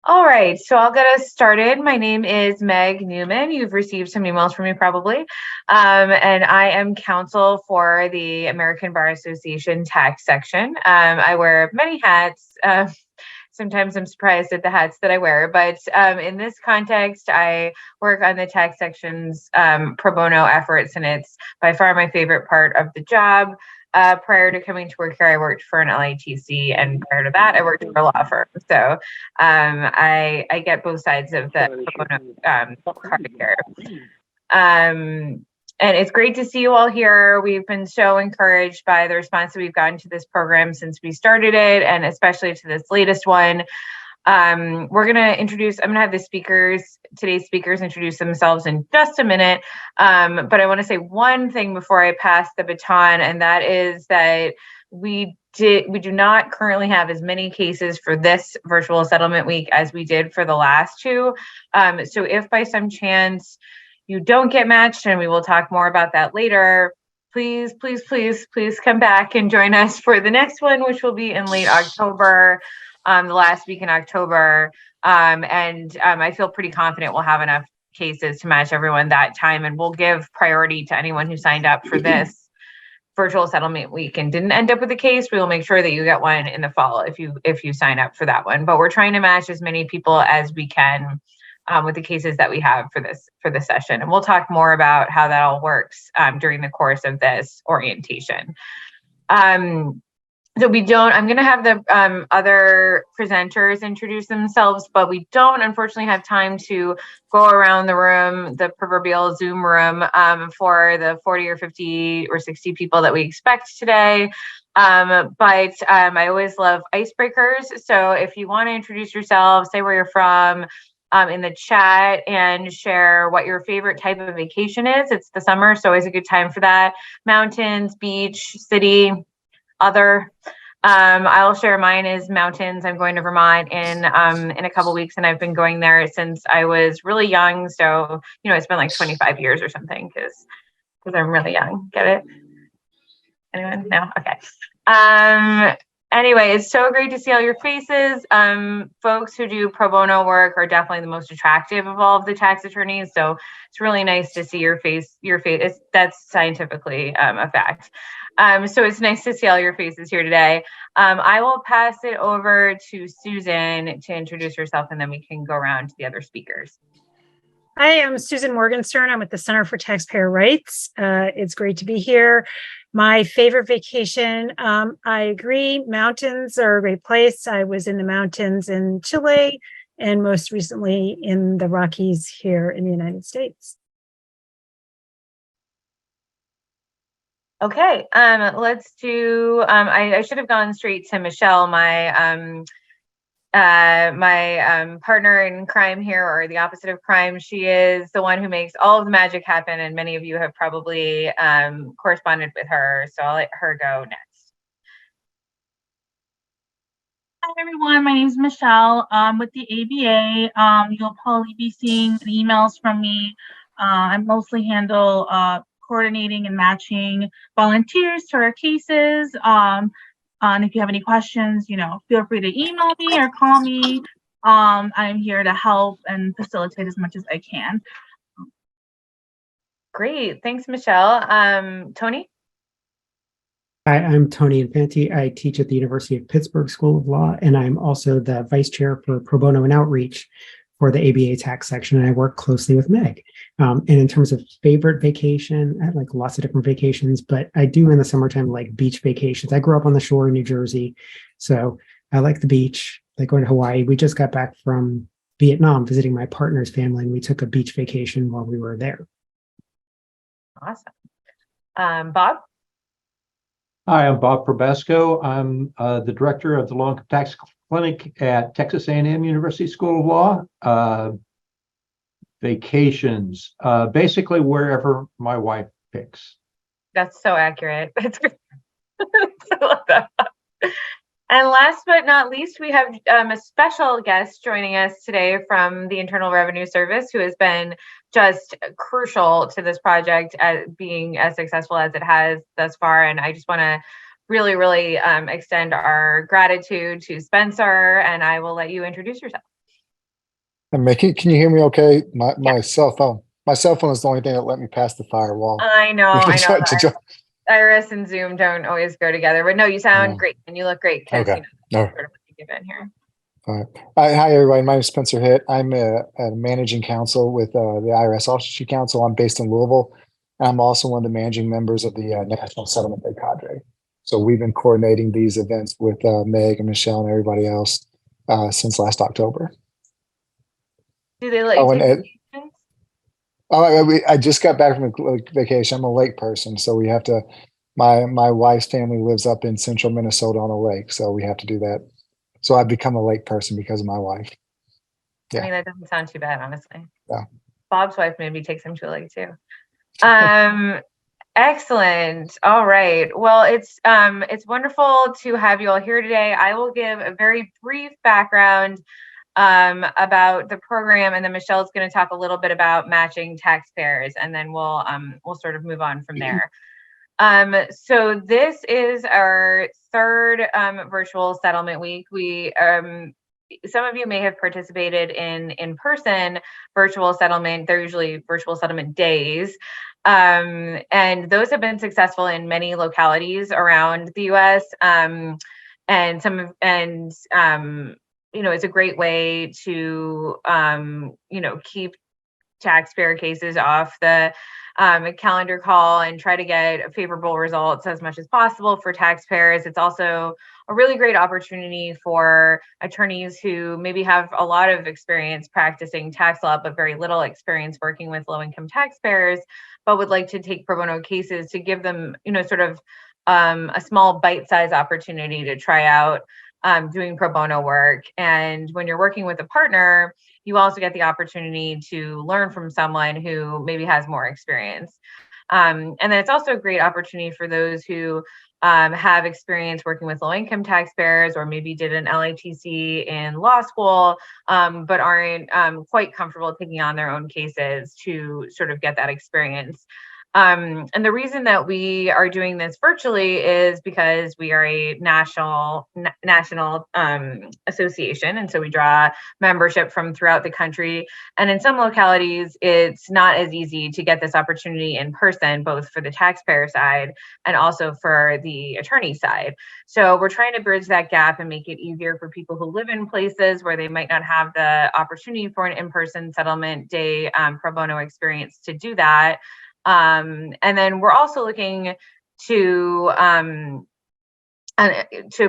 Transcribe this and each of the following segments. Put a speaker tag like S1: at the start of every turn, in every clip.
S1: All right, so I'll get us started. My name is Meg Newman. You've received some emails from me probably. And I am counsel for the American Bar Association tax section. I wear many hats. Sometimes I'm surprised at the hats that I wear, but in this context, I work on the tax section's pro bono efforts, and it's by far my favorite part of the job. Prior to coming to work here, I worked for an LITC, and prior to that, I worked for a law firm. So I get both sides of the pro bono card here. And it's great to see you all here. We've been so encouraged by the response that we've gotten to this program since we started it, and especially to this latest one. We're going to introduce, I'm going to have today's speakers introduce themselves in just a minute. But I want to say one thing before I pass the baton, and that is that we do not currently have as many cases for this virtual settlement week as we did for the last two. So if by some chance you don't get matched, and we will talk more about that later, please come back and join us for the next one, which will be in late October, the last week in October. I feel pretty confident we'll have enough cases to match everyone that time, and we'll give priority to anyone who signed up for this virtual settlement week and didn't end up with a case. We will make sure that you get one in the fall if you sign up for that one. But we're trying to match as many people as we can with the cases that we have for this session. And we'll talk more about how that all works during the course of this orientation. I'm going to have the other presenters introduce themselves, but we don't unfortunately have time to go around the room, the proverbial Zoom room, for the 40 or 50 or 60 people that we expect today. But I always love icebreakers. So if you want to introduce yourself, say where you're from, in the chat, and share what your favorite type of vacation is. It's the summer, so always a good time for that. Mountains, beach, city, other. I'll share mine is mountains. I'm going to Vermont in a couple weeks, and I've been going there since I was really young. So, it's been like 25 years or something because I'm really young. Get it? Anyone? No? Okay. Anyway, it's so great to see all your faces. Folks who do pro bono work are definitely the most attractive of all of the tax attorneys. So it's really nice to see your face. That's scientifically a fact. So it's nice to see all your faces here today. I will pass it over to Susan to introduce herself, and then we can go around to the other speakers.
S2: Hi, I'm Susan Morgenstern. I'm with the Center for Taxpayer Rights. It's great to be here. My favorite vacation, I agree, mountains are a great place. I was in the mountains in Chile and most recently in the Rockies here in the United States.
S1: Okay, let's do, I should have gone straight to Michelle, my partner in crime here, or the opposite of crime. She is the one who makes all of the magic happen, and many of you have probably corresponded with her, so I'll let her go next.
S3: Hi everyone, my name is Michelle. With the ABA, you'll probably be seeing emails from me. I mostly handle coordinating and matching volunteers to our cases. And if you have any questions, feel free to email me or call me. I'm here to help and facilitate as much as I can.
S1: Great, thanks, Michelle. Tony?
S4: Hi, I'm Tony Infante. I teach at the University of Pittsburgh School of Law, and I'm also the vice chair for pro bono and outreach for the ABA tax section, and I work closely with Meg. And in terms of favorite vacation, I have like lots of different vacations, but I do in the summertime like beach vacations. I grew up on the shore in New Jersey, so I like the beach, like going to Hawaii. We just got back from Vietnam visiting my partner's family, and we took a beach vacation while we were there.
S1: Awesome. Bob?
S5: Hi, I'm Bob Probesco. I'm the director of the Law and Tax Clinic at Texas A&M University School of Law. Vacations, basically wherever my wife picks.
S1: That's so accurate. That's great. I love that. And last but not least, we have a special guest joining us today from the Internal Revenue Service, who has been just crucial to this project as being as successful as it has thus far. And I just want to really extend our gratitude to Spencer, and I will let you introduce yourself.
S6: And can you hear me okay? My cell phone is the only thing that let me pass the firewall.
S1: I know.
S6: To join.
S1: Iris and Zoom don't always go together, but no, you sound
S6: No.
S1: great and you look great because
S6: Okay.
S1: you know,
S6: No.
S1: sort of what you give in here.
S6: All right. Hi, everybody. My name is Spencer Hitt. I'm a managing counsel with the IRS Office Council. I'm based in Louisville. I'm also one of the managing members of the National Settlement Day Cadre. So we've been coordinating these events with Meg and Michelle and everybody else since last October.
S1: Do they let
S6: Oh,
S1: you
S6: and
S1: take vacations?
S6: I just got back from vacation. I'm a lake person, so we have to. My wife's family lives up in central Minnesota on a lake, so we have to do that. So I've become a lake person because of my wife.
S1: I mean, that doesn't sound too bad, honestly.
S6: Yeah.
S1: Bob's wife maybe takes him to a lake too. Excellent. All right. Well, it's wonderful to have you all here today. I will give a very brief background about the program, and then Michelle's going to talk a little bit about matching taxpayers, and then we'll sort of move on from there. So this is our third virtual settlement week. We some of you may have participated in person virtual settlement. They're usually virtual settlement days. And those have been successful in many localities around the US. You know, it's a great way to you know, keep taxpayer cases off the calendar call and try to get favorable results as much as possible for taxpayers. It's also a really great opportunity for attorneys who maybe have a lot of experience practicing tax law, but very little experience working with low-income taxpayers, but would like to take pro bono cases, to give them, you know, sort of a small bite-sized opportunity to try out doing pro bono work. And when you're working with a partner, you also get the opportunity to learn from someone who maybe has more experience. And then it's also a great opportunity for those who have experience working with low-income taxpayers, or maybe did an LITC in law school, but aren't quite comfortable taking on their own cases, to sort of get that experience. And the reason that we are doing this virtually is because we are a national association, and so we draw membership from throughout the country. And in some localities, it's not as easy to get this opportunity in person, both for the taxpayer side and also for the attorney side. So we're trying to bridge that gap and make it easier for people who live in places where they might not have the opportunity for an in-person settlement day pro bono experience to do that. And then we're also looking to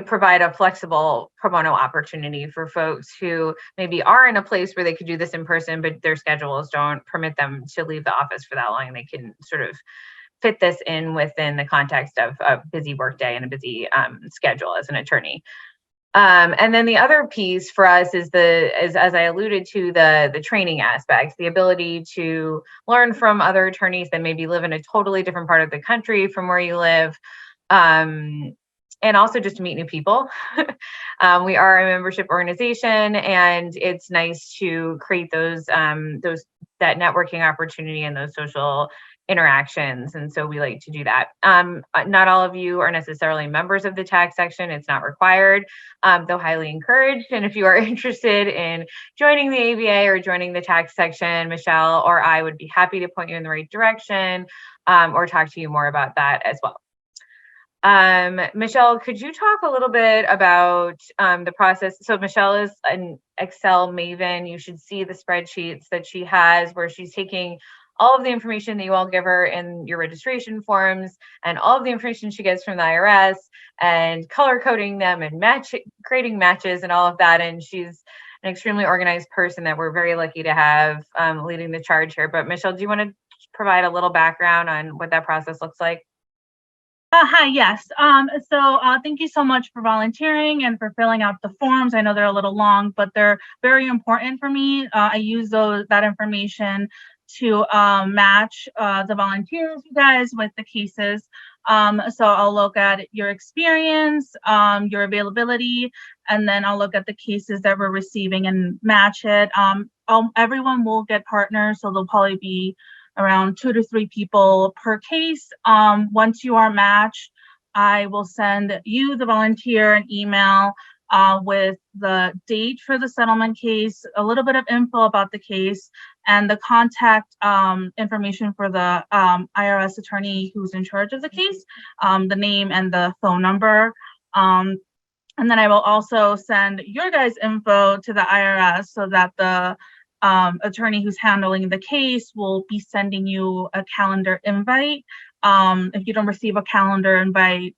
S1: provide a flexible pro bono opportunity for folks who maybe are in a place where they could do this in person, but their schedules don't permit them to leave the office for that long. They can sort of fit this in within the context of a busy workday and a busy schedule as an attorney. And then the other piece for us is as I alluded to, the training aspect, the ability to learn from other attorneys that maybe live in a totally different part of the country from where you live, and also just to meet new people. We are a membership organization, and it's nice to create that networking opportunity and those social interactions. And so we like to do that. Not all of you are necessarily members of the tax section. It's not required, though highly encouraged. And if you are interested in joining the ABA or joining the tax section, Michelle or I would be happy to point you in the right direction, or talk to you more about that as well. Michelle, could you talk a little bit about the process? So Michelle is an Excel maven. You should see the spreadsheets that she has, where she's taking all of the information that you all give her in your registration forms and all of the information she gets from the IRS, and color coding them and creating matches and all of that. And she's an extremely organized person that we're very lucky to have leading the charge here. But Michelle, do you want to provide a little background on what that process looks like?
S3: Hi, yes. Thank you so much for volunteering and for filling out the forms. I know they're a little long, but they're very important for me. I use that information to match the volunteers, you guys, with the cases. So I'll look at your experience, your availability, and then I'll look at the cases that we're receiving and match it. Everyone will get partners, so there'll probably be around 2 to 3 people per case. Once you are matched, I will send you, the volunteer, an email with the date for the settlement case, a little bit of info about the case, and the contact information for the IRS attorney who's in charge of the case, the name and the phone number. And then I will also send your guys' info to the IRS so that the attorney who's handling the case will be sending you a calendar invite. If you don't receive a calendar invite,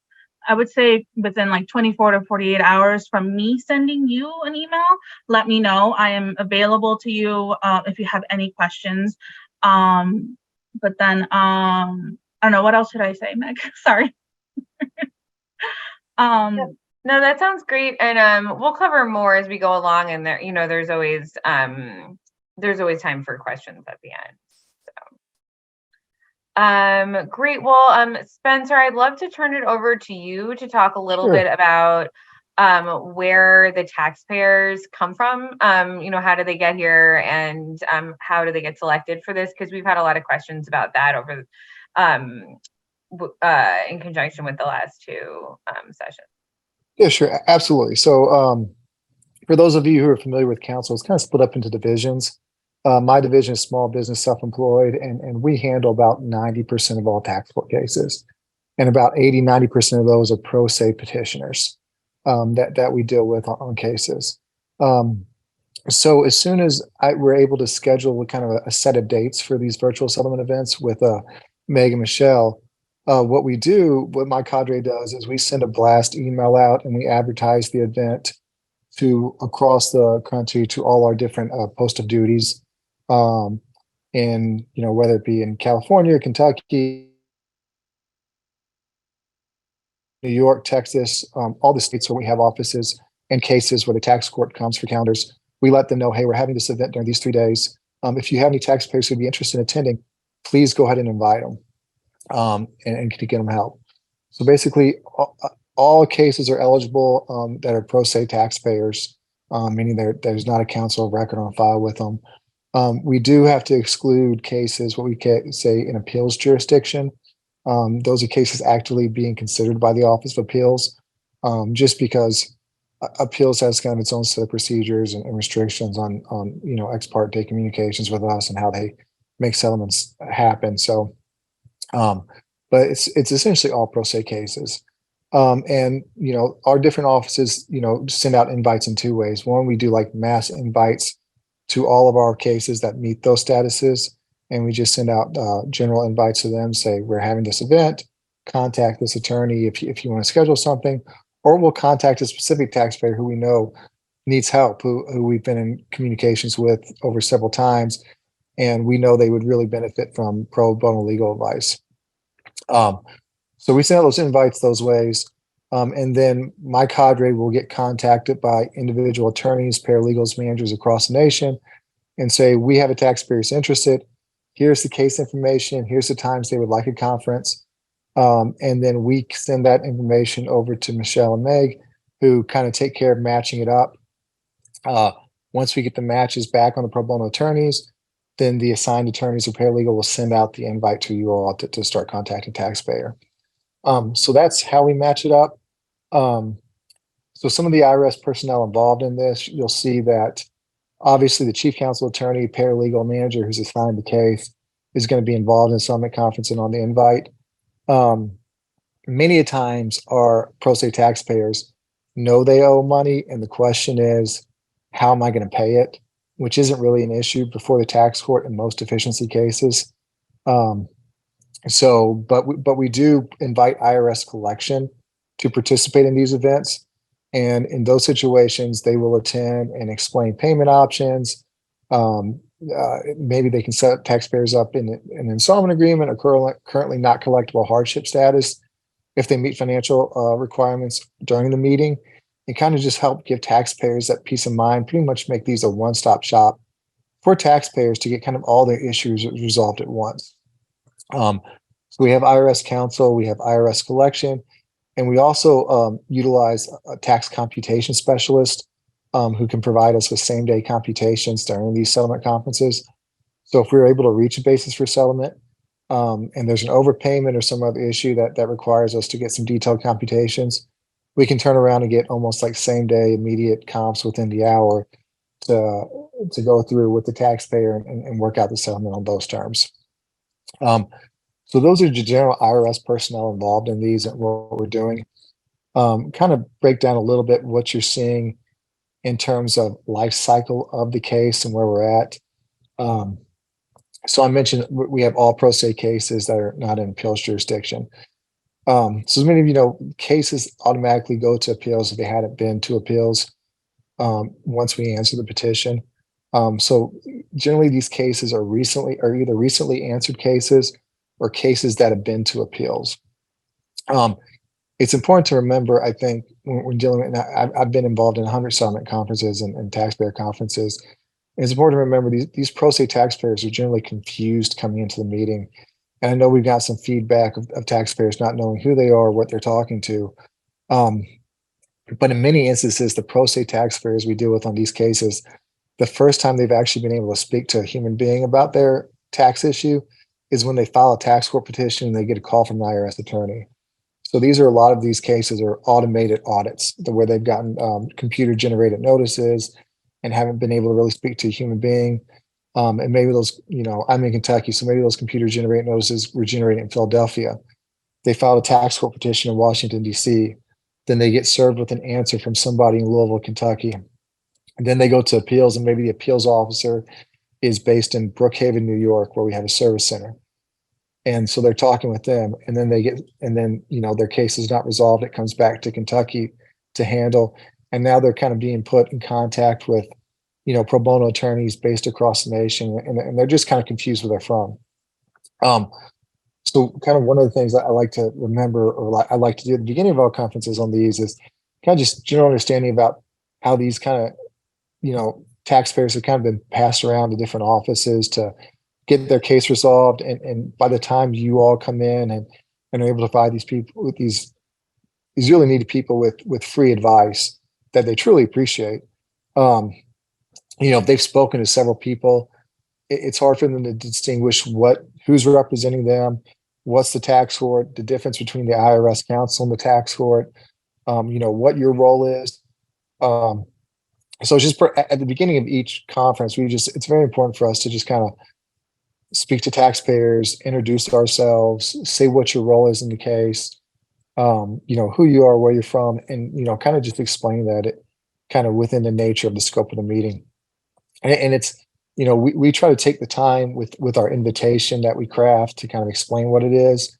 S3: I would say within like 24 to 48 hours from me sending you an email, let me know. I am available to you if you have any questions. But then, I don't know, what else should I say, Meg? Sorry.
S1: No, that sounds great. And we'll cover more as we go along. And there, there's always time for questions at the end. Great. Well, Spencer, I'd love to turn it over to you to talk a little
S6: Sure.
S1: bit about where the taxpayers come from. How do they get here, and how do they get selected for this? Because we've had a lot of questions about that over in conjunction with the last two sessions.
S6: Yeah, sure. Absolutely. So for those of you who are familiar with council, it's kind of split up into divisions. My division is small business self-employed, and we handle about 90% of all tax court cases. And about 90% of those are pro se petitioners that we deal with on cases. So as soon as we're able to schedule kind of a set of dates for these virtual settlement events with Meg and Michelle, what my cadre does is we send a blast email out and we advertise the event to across the country to all our different post of duties. In, whether it be in California, Kentucky, New York, Texas, all the states where we have offices and cases where the tax court comes for calendars, we let them know, hey, we're having this event during these 3 days. If you have any taxpayers who'd be interested in attending, please go ahead and invite them and to get them help. So basically, all cases are eligible that are pro se taxpayers, meaning there's not a counsel of record on file with them. We do have to exclude cases, what we can say in appeals jurisdiction. Those are cases actually being considered by the Office of Appeals, just because appeals has kind of its own set of procedures and restrictions on ex parte communications with us and how they make settlements happen. So, but it's essentially all pro se cases. And our different offices send out invites in two ways. One, we do like mass invites to all of our cases that meet those statuses, and we just send out general invites to them, say we're having this event, contact this attorney if you want to schedule something, or we'll contact a specific taxpayer who we know needs help, who we've been in communications with over several times, and we know they would really benefit from pro bono legal advice. So we send out those invites those ways. And then my cadre will get contacted by individual attorneys, paralegals, managers across the nation and say, we have a taxpayer who's interested. Here's the case information. Here's the times they would like a conference. And then we send that information over to Michelle and Meg, who kind of take care of matching it up. Once we get the matches back on the pro bono attorneys, then the assigned attorneys or paralegal will send out the invite to you all to start contacting taxpayer. So that's how we match it up. So some of the IRS personnel involved in this, you'll see that obviously the chief counsel attorney, paralegal manager who's assigned the case is going to be involved in the summit conference and on the invite. Many a times our pro se taxpayers know they owe money, and the question is, how am I going to pay it? Which isn't really an issue before the tax court in most efficiency cases. But we do invite IRS collection to participate in these events. And in those situations, they will attend and explain payment options. Maybe they can set taxpayers up in an installment agreement or currently not collectible hardship status if they meet financial requirements during the meeting. And kind of just help give taxpayers that peace of mind, pretty much make these a one-stop shop for taxpayers to get kind of all their issues resolved at once. So we have IRS counsel, we have IRS collection, and we also utilize a tax computation specialist who can provide us with same-day computations during these settlement conferences. So if we're able to reach a basis for settlement and there's an overpayment or some other issue that requires us to get some detailed computations, we can turn around and get almost like same day immediate comps within the hour to go through with the taxpayer and work out the settlement on those terms. So those are the general IRS personnel involved in these and what we're doing. Kind of break down a little bit what you're seeing in terms of life cycle of the case and where we're at. So I mentioned we have all pro se cases that are not in appeals jurisdiction. So as many of you know, cases automatically go to appeals if they hadn't been to appeals once we answer the petition. So generally these cases are either recently answered cases or cases that have been to appeals. It's important to remember, I think, when we're dealing with, I've been involved in 100 settlement conferences and taxpayer conferences. It's important to remember these pro se taxpayers are generally confused coming into the meeting. And I know we've got some feedback of taxpayers not knowing who they are, what they're talking to. But in many instances, the pro se taxpayers we deal with on these cases, the first time they've actually been able to speak to a human being about their tax issue is when they file a tax court petition and they get a call from an IRS attorney. So these are a lot of these cases are automated audits, where they've gotten computer generated notices and haven't been able to really speak to a human being. And maybe those, you know, I'm in Kentucky, so maybe those computer generated notices were generated in Philadelphia. They filed a tax court petition in Washington, D.C. Then they get served with an answer from somebody in Louisville, Kentucky. And then they go to appeals, and maybe the appeals officer is based in Brookhaven, New York, where we have a service center. And so they're talking with them, and then you know, their case is not resolved. It comes back to Kentucky to handle. And now they're kind of being put in contact with, you know, pro bono attorneys based across the nation, and they're just kind of confused where they're from. So kind of one of the things that I like to remember, or I like to do at the beginning of our conferences on these, is kind of just general understanding about how these kind of, you know, taxpayers have kind of been passed around to different offices to get their case resolved. And by the time you all come in and are able to provide these people with these really needy people with free advice that they truly appreciate. You know, if they've spoken to several people, it's hard for them to distinguish who's representing them, what's the tax court, the difference between the IRS counsel and the tax court, you know, what your role is. So it's just at the beginning of each conference, it's very important for us to just kind of speak to taxpayers, introduce ourselves, say what your role is in the case, you know, who you are, where you're from, and, you know, kind of just explain that kind of within the nature of the scope of the meeting. And it's, you know, we try to take the time with our invitation that we craft to kind of explain what it is.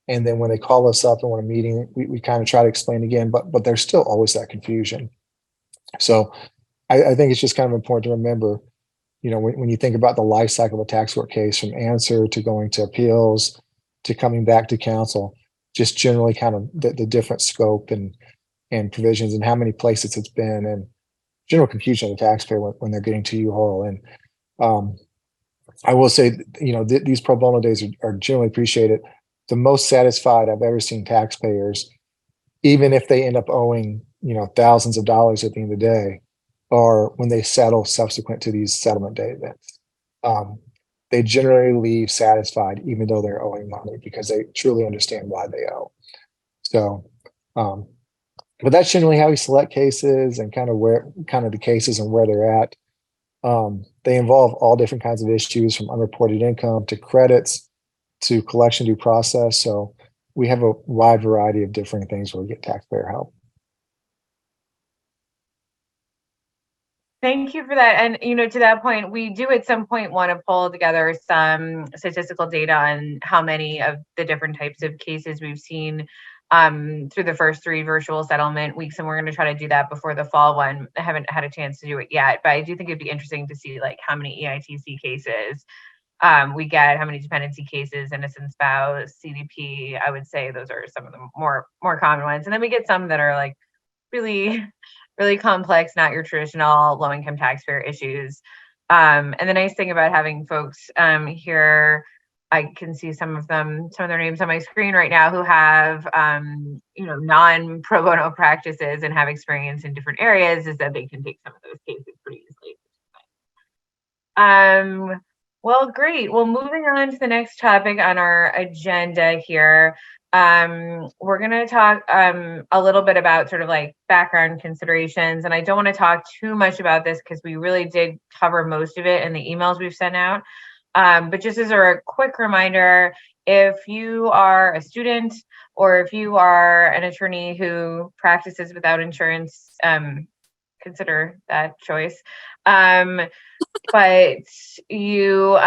S6: And then when they call us up and want a meeting, we kind of try to explain again, but there's still always that confusion. So I think it's just kind of important to remember, you know, when you think about the life cycle of a tax court case, from answer to going to appeals to coming back to council, just generally kind of the different scope and provisions and how many places it's been, and general confusion of the taxpayer when they're getting to you all. And I will say, you know, these pro bono days are generally appreciated. The most satisfied I've ever seen taxpayers, even if they end up owing, you know, thousands of dollars at the end of the day, are when they settle subsequent to these settlement day events. They generally leave satisfied, even though they're owing money, because they truly understand why they owe. So, but that's generally how we select cases and kind of the cases and where they're at. They involve all different kinds of issues, from unreported income to credits to collection due process. So we have a wide variety of different things where we get taxpayer help.
S1: Thank you for that. And, you know, to that point, we do at some point want to pull together some statistical data on how many of the different types of cases we've seen through the first 3 virtual settlement weeks. And we're going to try to do that before the fall one. I haven't had a chance to do it yet, but I do think it'd be interesting to see like how many EITC cases we get, how many dependency cases, innocent spouse, CDP. I would say those are some of the more common ones. And then we get some that are like really complex, not your traditional low-income taxpayer issues. And the nice thing about having folks here, I can see some of their names on my screen right now, who have, you know, non-pro bono practices and have experience in different areas, is that they can take some of those cases pretty easily. Well, great. Well, moving on to the next topic on our agenda here. We're going to talk a little bit about sort of like background considerations, and I don't want to talk too much about this because we really did cover most of it in the emails we've sent out. But just as a quick reminder, if you are a student or if you are an attorney who practices without insurance, consider that choice. But you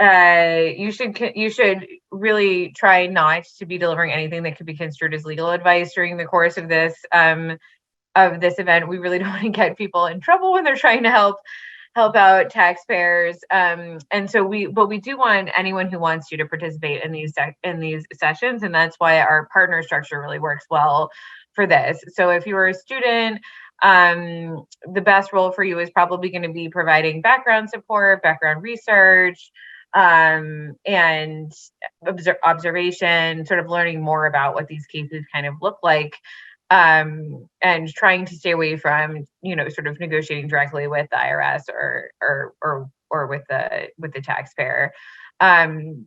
S1: you should really try not to be delivering anything that could be construed as legal advice during the course of this event. We really don't want to get people in trouble when they're trying to help out taxpayers. And so we do want anyone who wants you to participate in these sessions, and that's why our partner structure really works well for this. So if you're a student, the best role for you is probably going to be providing background support, background research, and observation, sort of learning more about what these cases kind of look like, and trying to stay away from, sort of negotiating directly with the IRS or with the taxpayer. The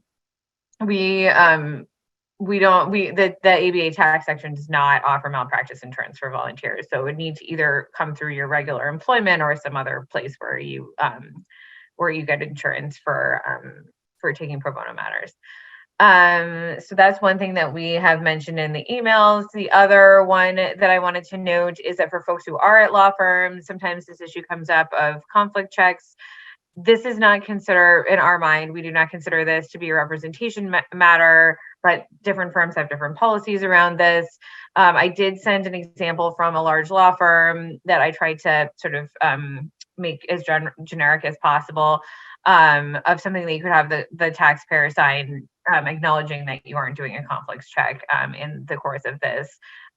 S1: ABA tax section does not offer malpractice insurance for volunteers, so it would need to either come through your regular employment or some other place where you get insurance for taking pro bono matters. So that's one thing that we have mentioned in the emails. The other one that I wanted to note is that for folks who are at law firms, sometimes this issue comes up of conflict checks. This is not considered, in our mind, we do not consider this to be a representation matter, but different firms have different policies around this. I did send an example from a large law firm that I tried to sort of make as generic as possible, of something that you could have the taxpayer sign, acknowledging that you aren't doing a conflicts check in the course of this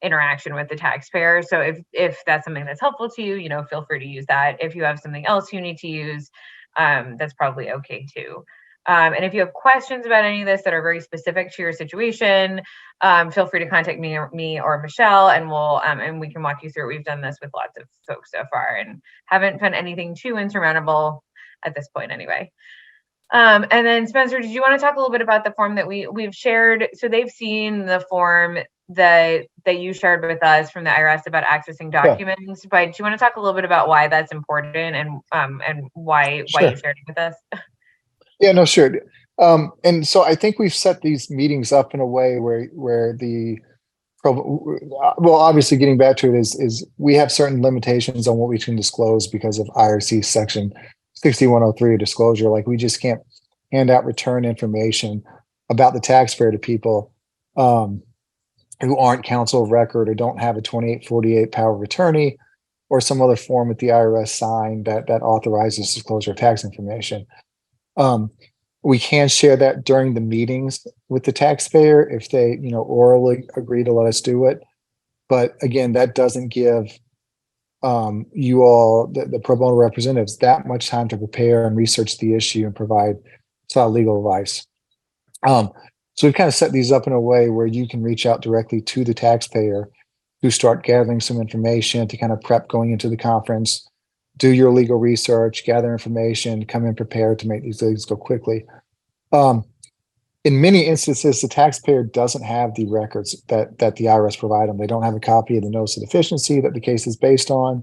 S1: interaction with the taxpayer. So if that's something that's helpful to you, feel free to use that. If you have something else you need to use, that's probably okay too. And if you have questions about any of this that are very specific to your situation, feel free to contact me or Michelle, and we can walk you through it. We've done this with lots of folks so far and haven't found anything too insurmountable at this point anyway. And then Spencer, did you want to talk a little bit about the form that we've shared? So they've seen the form that you shared with us from the IRS about accessing documents, but do you want to talk a little bit about why that's important and why you shared it with us?
S6: Yeah, no, sure. And so I think we've set these meetings up in a way where obviously getting back to it is we have certain limitations on what we can disclose because of IRC section 6103 disclosure. Like we just can't hand out return information about the taxpayer to people who aren't counsel of record or don't have a 2848 power of attorney or some other form with the IRS signed that authorizes disclosure of tax information. We can share that during the meetings with the taxpayer if they, orally agree to let us do it. But again, that doesn't give you all, the pro bono representatives, that much time to prepare and research the issue and provide solid legal advice. So we've kind of set these up in a way where you can reach out directly to the taxpayer to start gathering some information to kind of prep going into the conference, do your legal research, gather information, come in prepared to make these things go quickly. In many instances, the taxpayer doesn't have the records that the IRS provide them. They don't have a copy of the notice of deficiency that the case is based on,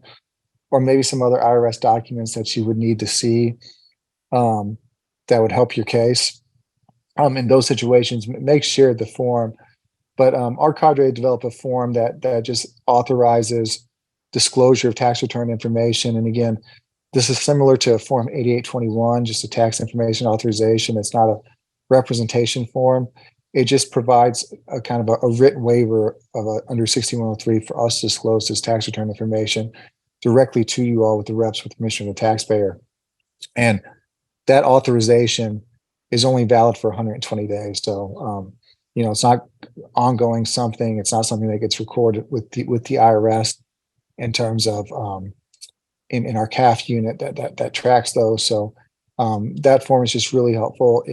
S6: or maybe some other IRS documents that you would need to see that would help your case. In those situations, make sure the form, but our cadre developed a form that just authorizes disclosure of tax return information. And again, this is similar to Form 8821, just a tax information authorization. It's not a representation form. It just provides a kind of a written waiver of under 6103 for us to disclose this tax return information directly to you all with the reps with permission of the taxpayer. And that authorization is only valid for 120 days. So, it's not ongoing something. It's not something that gets recorded with the IRS in terms of in our CAF unit that tracks those. So that form is just really helpful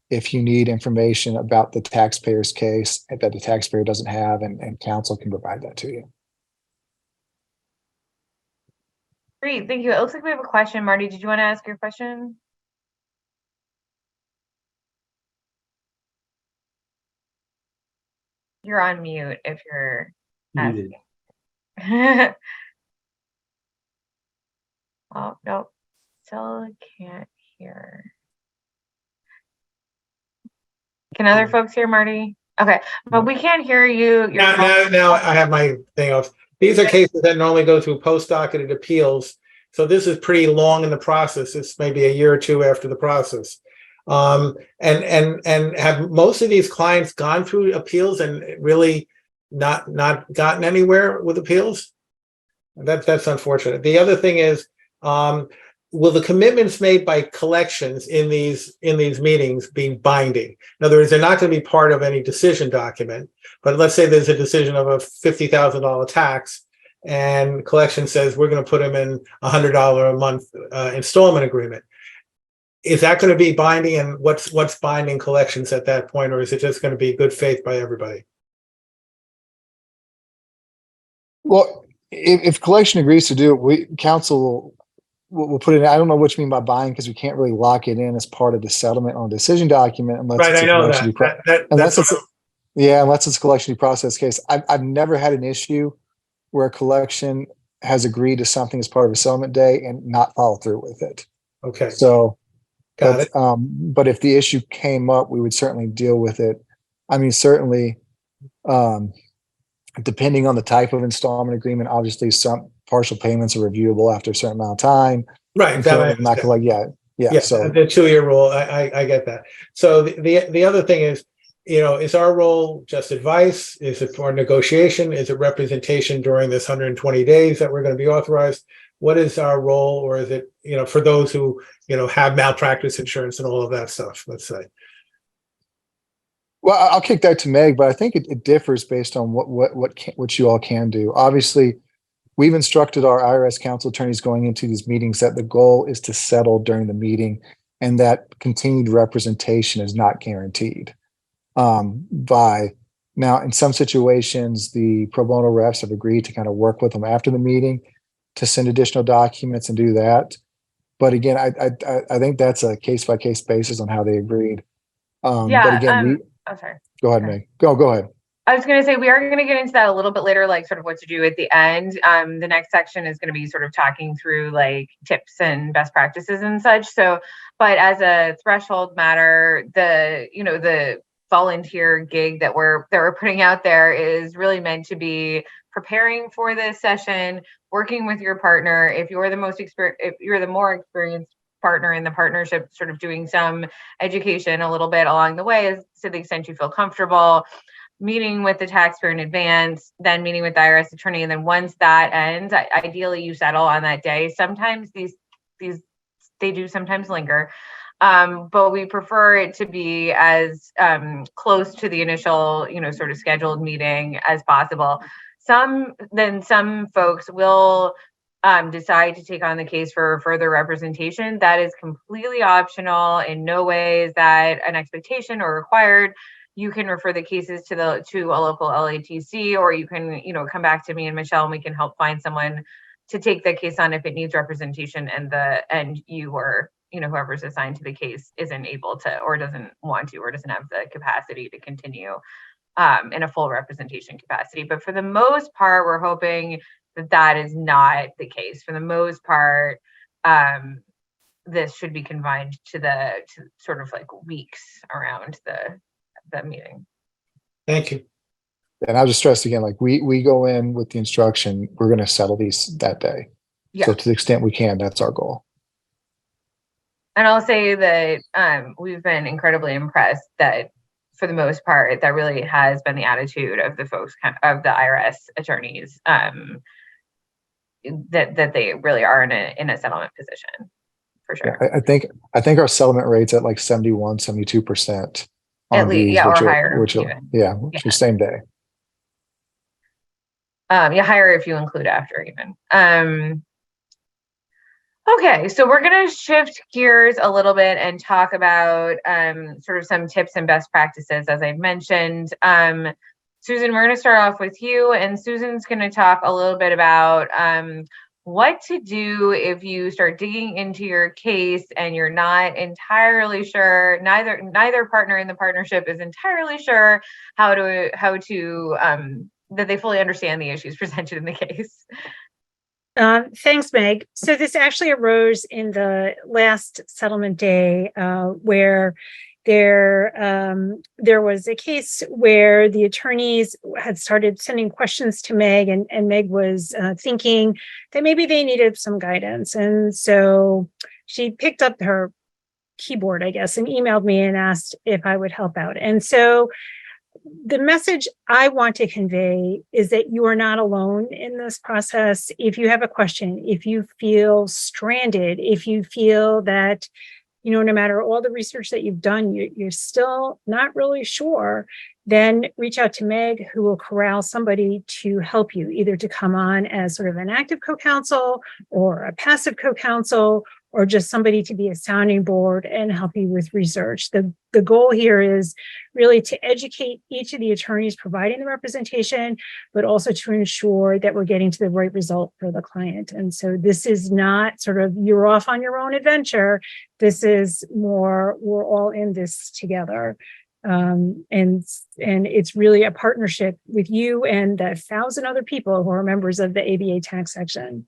S6: if you need information about the taxpayer's case that the taxpayer doesn't have, and counsel can provide that to you.
S1: Great, thank you. It looks like we have a question. Marty, did you want to ask your question? You're on mute if you're
S5: Muted.
S1: asking. Oh, no, still can't hear. Can other folks hear Marty? Okay, but we can't hear you.
S7: Now I have my thing off. These are cases that normally go through post-docketed appeals. So this is pretty long in the process. It's maybe a year or two after the process. And have most of these clients gone through appeals and really not gotten anywhere with appeals? That's unfortunate. The other thing is, will the commitments made by collections in these meetings be binding? In other words, they're not going to be part of any decision document, but let's say there's a decision of a $50,000 tax and collection says we're going to put them in $100 a month installment agreement. Is that going to be binding, and what's binding collections at that point, or is it just going to be good faith by everybody?
S6: Well, if collection agrees to do it, council will put it in. I don't know what you mean by buying, because we can't really lock it in as part of the settlement on decision document unless
S7: Right,
S6: it's
S7: I
S6: a
S7: know
S6: collection
S7: that.
S6: unless it's a collection due process case. I've never had an issue where a collection has agreed to something as part of a settlement day and not follow through with it.
S7: Okay,
S6: So,
S7: got it.
S6: but if the issue came up, we would certainly deal with it. I mean, certainly, depending on the type of installment agreement, obviously some partial payments are reviewable after a certain amount of time.
S7: Right, that I
S6: Not
S7: understand.
S6: yeah. So
S7: the 2-year rule, I get that. So the other thing is, is our role just advice? Is it for negotiation? Is it representation during this 120 days that we're going to be authorized? What is our role? Or is it, for those who, have malpractice insurance and all of that stuff, let's say?
S6: Well, I'll kick that to Meg, but I think it differs based on what you all can do. Obviously, we've instructed our IRS counsel attorneys going into these meetings that the goal is to settle during the meeting, and that continued representation is not guaranteed. Now, in some situations, the pro bono refs have agreed to kind of work with them after the meeting to send additional documents and do that. But again, I think that's a case by case basis on how they agreed. But again,
S1: I'm sorry.
S6: Go ahead, Meg. Go ahead.
S1: I was going to say, we are going to get into that a little bit later, like sort of what to do at the end. The next section is going to be sort of talking through like tips and best practices and such. So, but as a threshold matter, the volunteer gig that we're putting out there is really meant to be preparing for this session, working with your partner. If you're the more experienced partner in the partnership, sort of doing some education a little bit along the way, to the extent you feel comfortable, meeting with the taxpayer in advance, then meeting with the IRS attorney, and then once that ends, ideally you settle on that day. Sometimes these they do sometimes linger, but we prefer it to be as close to the initial, sort of scheduled meeting as possible. Some folks will decide to take on the case for further representation. That is completely optional. In no way is that an expectation or required. You can refer the cases to a local LATC, or you can, come back to me and Michelle, and we can help find someone to take the case on if it needs representation and you or, whoever's assigned to the case isn't able to, or doesn't want to, or doesn't have the capacity to continue in a full representation capacity. But for the most part, we're hoping that is not the case. For the most part, this should be confined to sort of like weeks around the meeting.
S7: Thank you.
S6: And I'll just stress again, like we go in with the instruction, we're going to settle these that day.
S1: Yeah.
S6: So to the extent we can, that's our goal.
S1: And I'll say that we've been incredibly impressed that for the most part, that really has been the attitude of the folks, of the IRS attorneys, that they really are in a settlement position, for sure.
S6: Yeah, I think our settlement rate's at like 71, 72%.
S1: At least, or higher.
S6: Which is same day.
S1: Higher if you include after even. Okay, so we're going to shift gears a little bit and talk about sort of some tips and best practices, as I've mentioned. Susan, we're going to start off with you, and Susan's going to talk a little bit about what to do if you start digging into your case and you're not entirely sure, neither partner in the partnership is entirely sure how to that they fully understand the issues presented in the case.
S2: Thanks, Meg. So this actually arose in the last settlement day, where there was a case where the attorneys had started sending questions to Meg, and Meg was thinking that maybe they needed some guidance. And so she picked up her keyboard, I guess, and emailed me and asked if I would help out. And so the message I want to convey is that you are not alone in this process. If you have a question, if you feel stranded, if you feel that, no matter all the research that you've done, you're still not really sure, then reach out to Meg, who will corral somebody to help you, either to come on as sort of an active co-counsel or a passive co-counsel, or just somebody to be a sounding board and help you with research. The goal here is really to educate each of the attorneys providing the representation, but also to ensure that we're getting to the right result for the client. And so this is not sort of you're off on your own adventure. This is more, we're all in this together. And it's really a partnership with you and the 1,000 other people who are members of the ABA tax section.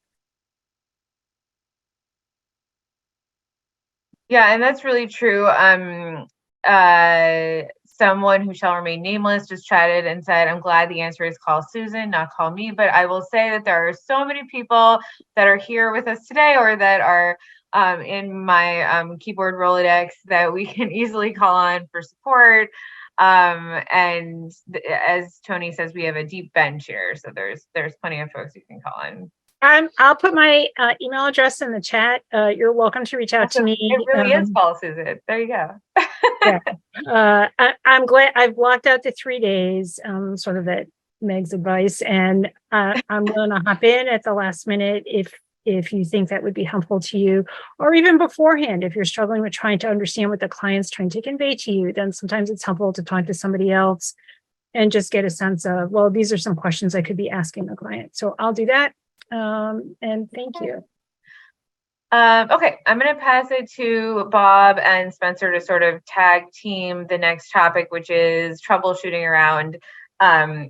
S1: Yeah, and that's really true. Someone who shall remain nameless just chatted and said, I'm glad the answer is call Susan, not call me. But I will say that there are so many people that are here with us today, or that are in my keyboard Rolodex, that we can easily call on for support. And as Tony says, we have a deep bench here. So there's plenty of folks you can call on.
S2: I'll put my email address in the chat. You're welcome to reach out to me.
S1: It really is false, is it? There you go.
S2: Yeah. I'm glad I've blocked out the 3 days, sort of at Meg's advice, and I'm willing to hop in at the last minute if you think that would be helpful to you, or even beforehand, if you're struggling with trying to understand what the client's trying to convey to you, then sometimes it's helpful to talk to somebody else and just get a sense of, well, these are some questions I could be asking the client. So I'll do that. And thank you.
S1: Okay, I'm going to pass it to Bob and Spencer to sort of tag team the next topic, which is troubleshooting around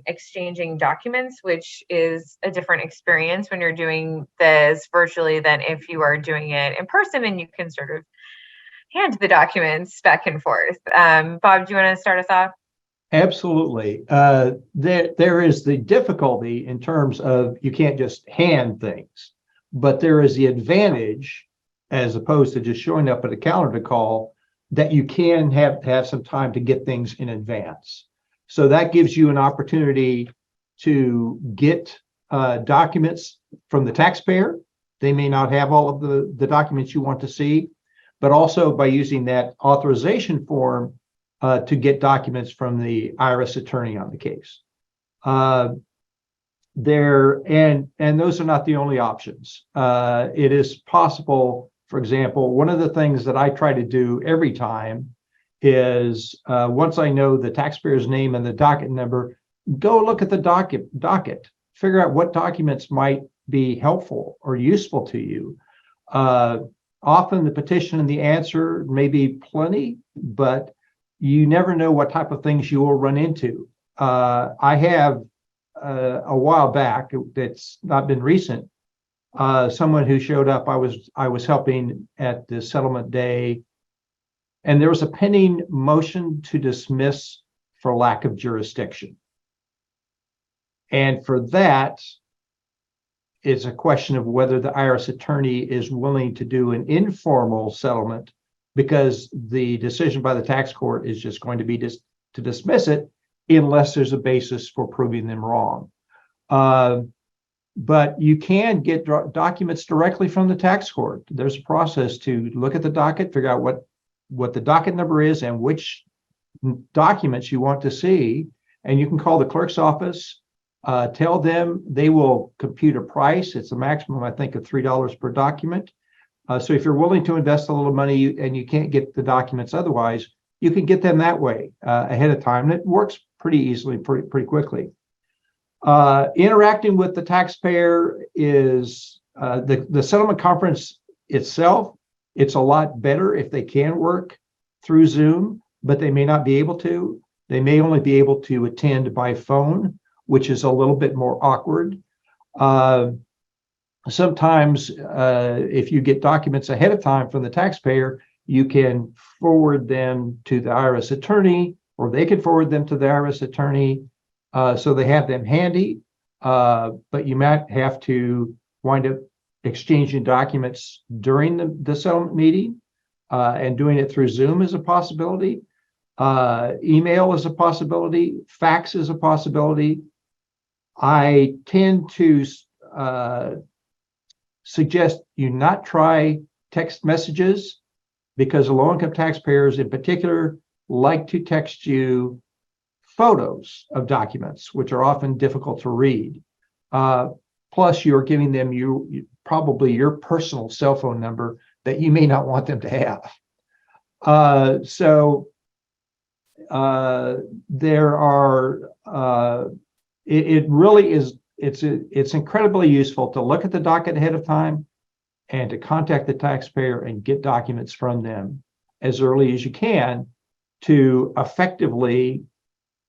S1: exchanging documents, which is a different experience when you're doing this virtually than if you are doing it in person and you can sort of hand the documents back and forth. Bob, do you want to start us off?
S5: Absolutely. There is the difficulty in terms of you can't just hand things, but there is the advantage, as opposed to just showing up at a calendar call, that you can have some time to get things in advance. So that gives you an opportunity to get documents from the taxpayer. They may not have all of the documents you want to see, but also by using that authorization form to get documents from the IRS attorney on the case. And those are not the only options. It is possible, for example, one of the things that I try to do every time is once I know the taxpayer's name and the docket number, go look at the docket, figure out what documents might be helpful or useful to you. Often the petition and the answer may be plenty, but you never know what type of things you will run into. I have a while back, that's not been recent, someone who showed up. I was helping at the settlement day, and there was a pending motion to dismiss for lack of jurisdiction. And for that, it's a question of whether the IRS attorney is willing to do an informal settlement, because the decision by the tax court is just going to be to dismiss it unless there's a basis for proving them wrong. But you can get documents directly from the tax court. There's a process to look at the docket, figure out what the docket number is and which documents you want to see. And you can call the clerk's office, tell them, they will compute a price. It's a maximum, I think, of $3 per document. So if you're willing to invest a little money and you can't get the documents otherwise, you can get them that way ahead of time. And it works pretty easily, pretty quickly. Interacting with the taxpayer is the settlement conference itself, it's a lot better if they can work through Zoom, but they may not be able to. They may only be able to attend by phone, which is a little bit more awkward. Sometimes if you get documents ahead of time from the taxpayer, you can forward them to the IRS attorney, or they can forward them to the IRS attorney, so they have them handy. But you might have to wind up exchanging documents during the settlement meeting, and doing it through Zoom is a possibility. Email is a possibility. Fax is a possibility. I tend to suggest you not try text messages, because low-income taxpayers in particular like to text you photos of documents, which are often difficult to read. Plus, you're giving them probably your personal cell phone number that you may not want them to have. There are, it really is, it's incredibly useful to look at the docket ahead of time and to contact the taxpayer and get documents from them as early as you can to effectively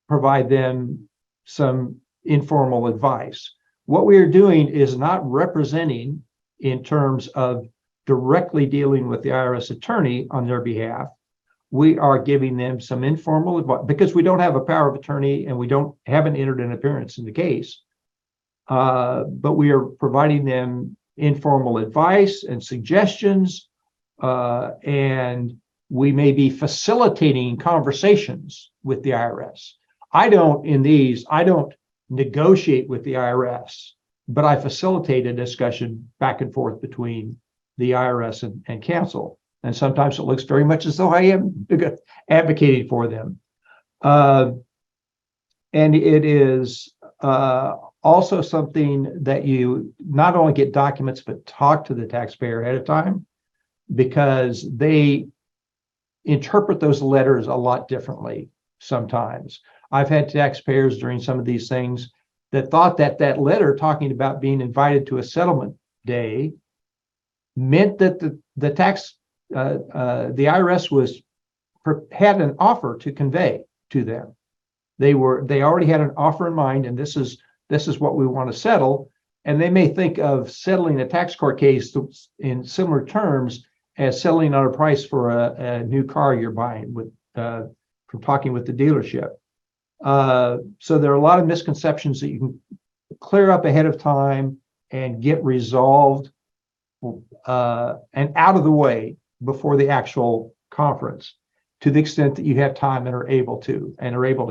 S5: provide them some informal advice. What we are doing is not representing in terms of directly dealing with the IRS attorney on their behalf. We are giving them some informal advice because we don't have a power of attorney and we haven't entered an appearance in the case. But we are providing them informal advice and suggestions, and we may be facilitating conversations with the IRS. I don't negotiate with the IRS, but I facilitate a discussion back and forth between the IRS and counsel. And sometimes it looks very much as though I am advocating for them. And it is also something that you not only get documents, but talk to the taxpayer ahead of time, because they interpret those letters a lot differently sometimes. I've had taxpayers during some of these things that thought that that letter talking about being invited to a settlement day meant that the IRS had an offer to convey to them. They already had an offer in mind, and this is what we want to settle. And they may think of settling a tax court case in similar terms as settling on a price for a new car you're buying from talking with the dealership. So there are a lot of misconceptions that you can clear up ahead of time and get resolved and out of the way before the actual conference, to the extent that you have time and are able to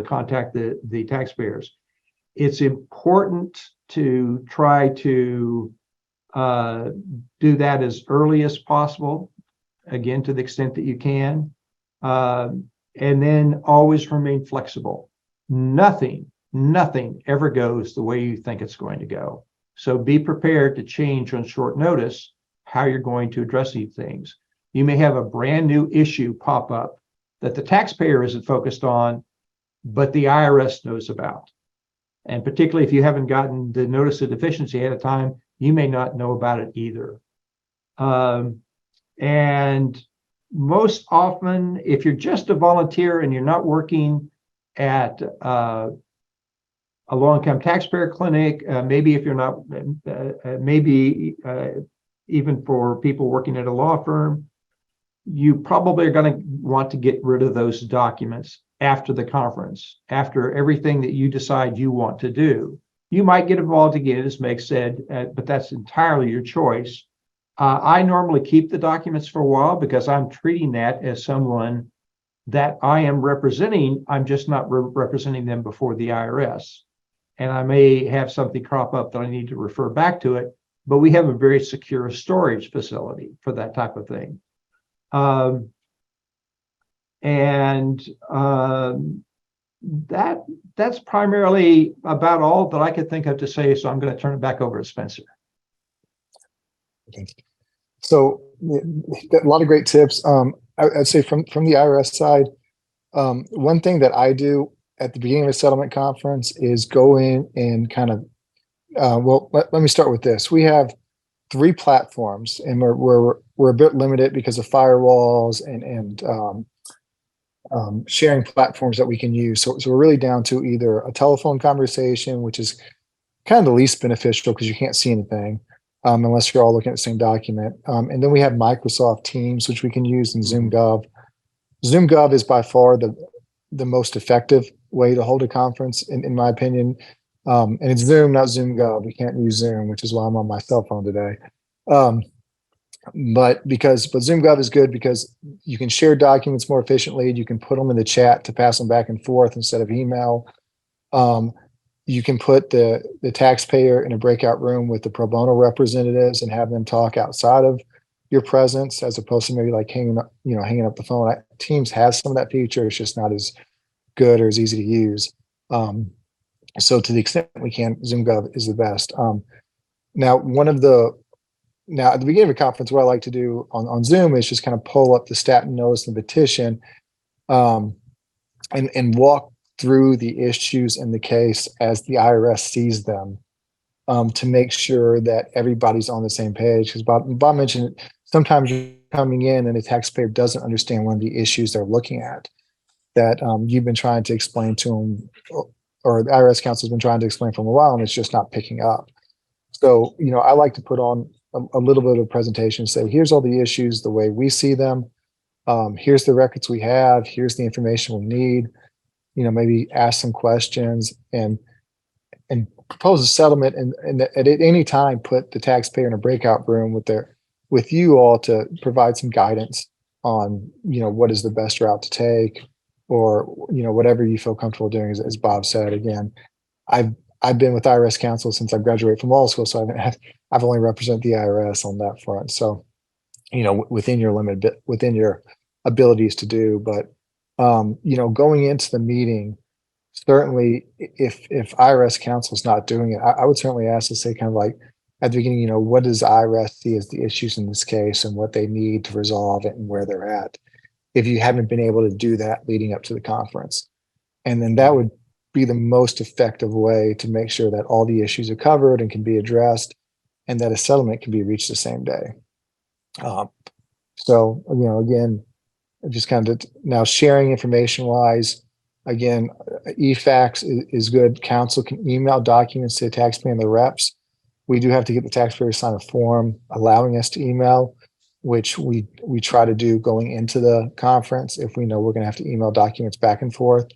S5: contact the taxpayers. It's important to try to do that as early as possible, again, to the extent that you can, and then always remain flexible. Nothing ever goes the way you think it's going to go. So be prepared to change on short notice how you're going to address these things. You may have a brand new issue pop up that the taxpayer isn't focused on, but the IRS knows about. And particularly if you haven't gotten the notice of deficiency ahead of time, you may not know about it either. And most often, if you're just a volunteer and you're not working at a low-income taxpayer clinic, maybe if you're not, even for people working at a law firm, you probably are going to want to get rid of those documents after the conference, after everything that you decide you want to do. You might get involved again, as Meg said, but that's entirely your choice. I normally keep the documents for a while because I'm treating that as someone that I am representing. I'm just not representing them before the IRS. And I may have something crop up that I need to refer back to it, but we have a very secure storage facility for that type of thing. That's primarily about all that I could think of to say, so I'm going to turn it back over to Spencer.
S6: So a lot of great tips. I'd say from the IRS side, one thing that I do at the beginning of a settlement conference is go in and kind of, let me start with this. We have 3 platforms, and we're a bit limited because of firewalls and sharing platforms that we can use. So we're really down to either a telephone conversation, which is kind of the least beneficial because you can't see anything unless you're all looking at the same document. And then we have Microsoft Teams, which we can use, in ZoomGov. ZoomGov is by far the most effective way to hold a conference, in my opinion. And it's Zoom, not ZoomGov. We can't use Zoom, which is why I'm on my cell phone today. But ZoomGov is good because you can share documents more efficiently. You can put them in the chat to pass them back and forth instead of email. You can put the taxpayer in a breakout room with the pro bono representatives and have them talk outside of your presence, as opposed to maybe like hanging up the phone. Teams has some of that feature. It's just not as good or as easy to use. So to the extent we can, ZoomGov is the best. Now at the beginning of a conference, what I like to do on Zoom is just kind of pull up the statement notice and petition, and walk through the issues in the case as the IRS sees them, to make sure that everybody's on the same page. Because Bob mentioned it, sometimes you're coming in and the taxpayer doesn't understand one of the issues they're looking at that you've been trying to explain to them, or the IRS counsel has been trying to explain for a while, and it's just not picking up. So, I like to put on a little bit of a presentation, say, here's all the issues the way we see them. Here's the records we have. Here's the information we need. Maybe ask some questions and propose a settlement, and at any time put the taxpayer in a breakout room with you all to provide some guidance on, what is the best route to take, or, whatever you feel comfortable doing. As Bob said, again, I've been with IRS counsel since I graduated from law school, so I've only represented the IRS on that front. So, within your limit, within your abilities to do, but going into the meeting, certainly if IRS counsel is not doing it, I would certainly ask to say, kind of like at the beginning, what does IRS see as the issues in this case and what they need to resolve it and where they're at, if you haven't been able to do that leading up to the conference. And then that would be the most effective way to make sure that all the issues are covered and can be addressed, and that a settlement can be reached the same day. So, again, just kind of now sharing information wise, again, eFax is good. Counsel can email documents to the taxpayer and the reps. We do have to get the taxpayer to sign a form allowing us to email, which we try to do going into the conference if we know we're going to have to email documents back and forth.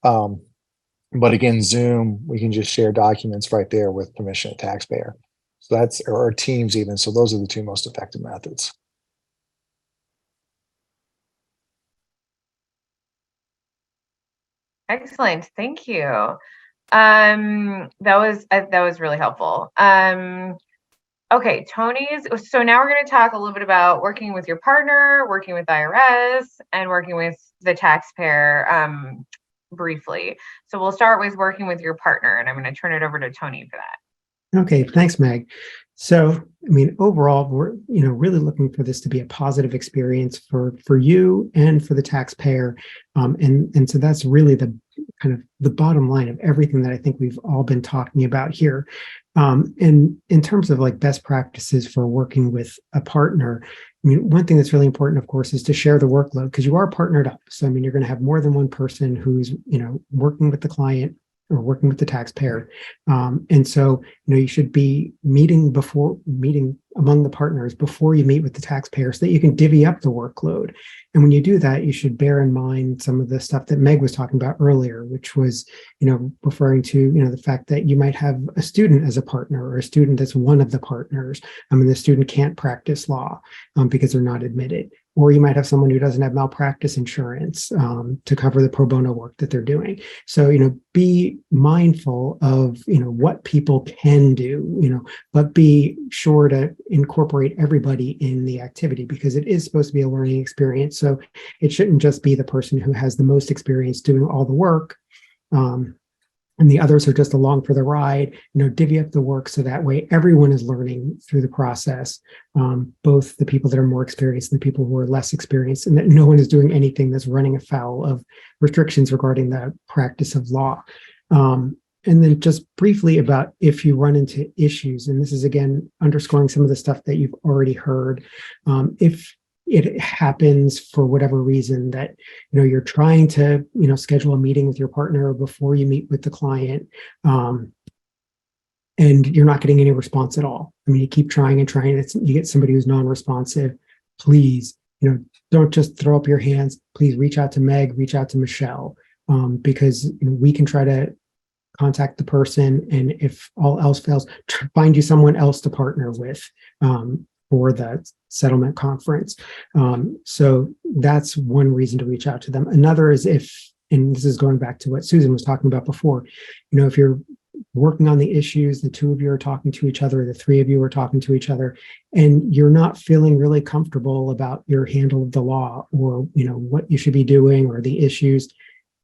S6: But again, Zoom, we can just share documents right there with permission of taxpayer. So that's, or Teams even. So those are the 2 most effective methods.
S1: Excellent. Thank you. That was really helpful. Okay, so now we're going to talk a little bit about working with your partner, working with IRS, and working with the taxpayer briefly. So we'll start with working with your partner, and I'm going to turn it over to Tony for that.
S4: Okay, thanks, Meg. So, overall, we're really looking for this to be a positive experience for you and for the taxpayer, and so that's really the kind of the bottom line of everything that I think we've all been talking about here. And in terms of like best practices for working with a partner, one thing that's really important, of course, is to share the workload, because you are partnered up. So, you're going to have more than one person who's working with the client or working with the taxpayer. And so, you should be meeting among the partners before you meet with the taxpayer so that you can divvy up the workload. And when you do that, you should bear in mind some of the stuff that Meg was talking about earlier, which was, referring to, the fact that you might have a student as a partner, or a student that's one of the partners. The student can't practice law because they're not admitted. Or you might have someone who doesn't have malpractice insurance to cover the pro bono work that they're doing. So, be mindful of, what people can do, but be sure to incorporate everybody in the activity, because it is supposed to be a learning experience. So it shouldn't just be the person who has the most experience doing all the work. And the others are just along for the ride, divvy up the work so that way everyone is learning through the process, both the people that are more experienced and the people who are less experienced, and that no one is doing anything that's running afoul of restrictions regarding the practice of law. And then just briefly about if you run into issues, and this is again underscoring some of the stuff that you've already heard. If it happens for whatever reason that you're trying to schedule a meeting with your partner before you meet with the client, and you're not getting any response at all. I mean, you keep trying and trying. You get somebody who's non-responsive. Please, don't just throw up your hands. Please reach out to Meg, reach out to Michelle, because we can try to contact the person, and if all else fails, find you someone else to partner with for the settlement conference. So that's one reason to reach out to them. Another is and this is going back to what Susan was talking about before, if you're working on the issues, the two of you are talking to each other, the three of you are talking to each other, and you're not feeling really comfortable about your handle of the law or, what you should be doing or the issues.